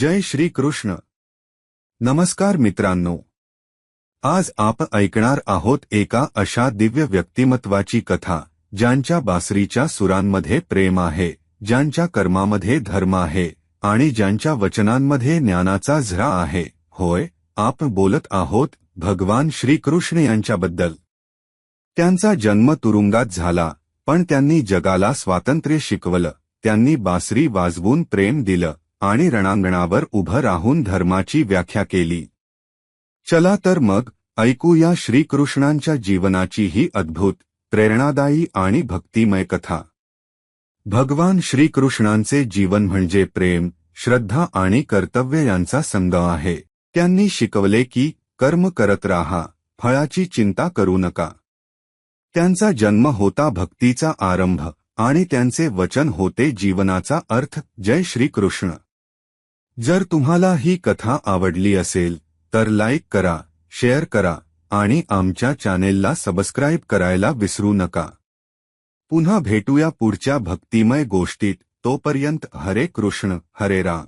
जय श्री कृष्ण। नमस्कार मित्रांनो, आज आपण ऐकणार आहोत एका अशा दिव्य व्यक्तिमत्वाची कथा ज्यांच्या बासरीच्या सुरांमध्ये प्रेम आहे, ज्यांच्या कर्मामध्ये धर्म आहे आणि ज्यांच्या वचनांमध्ये ज्ञानाचा झरा आहे। होय, आपण बोलत आहोत भगवान श्रीकृष्ण यांच्याबद्दल। त्यांचा जन्म तुरुंगात झाला, पण त्यांनी जगाला स्वातंत्र्य शिकवलं। त्यांनी बासरी वाजवून प्रेम दिलं आणि रणांगणावर उभं राहून धर्माची व्याख्या केली। चला तर मग ऐकूया श्रीकृष्णांच्या जीवनाची ही अद्भुत, प्रेरणादायी आणि भक्तिमय कथा। भगवान श्रीकृष्णांचे जीवन म्हणजे प्रेम, श्रद्धा आणि कर्तव्य यांचा संगम आहे। त्यांनी शिकवले की कर्म करत राहा, फळाची चिंता करू नका। त्यांचा जन्म होता भक्तीचा आरंभ आणि त्यांचे वचन होते जीवनाचा अर्थ। जय श्री कृष्ण। जर तुम्हाला ही कथा आवडली असेल तर लाईक करा, शेअर करा आणि आमच्या चॅनेलला सबस्क्राईब करायला विसरू नका। पुन्हा भेटूया पुढच्या भक्तिमय गोष्टीत। तोपर्यंत हरे कृष्ण हरे राम।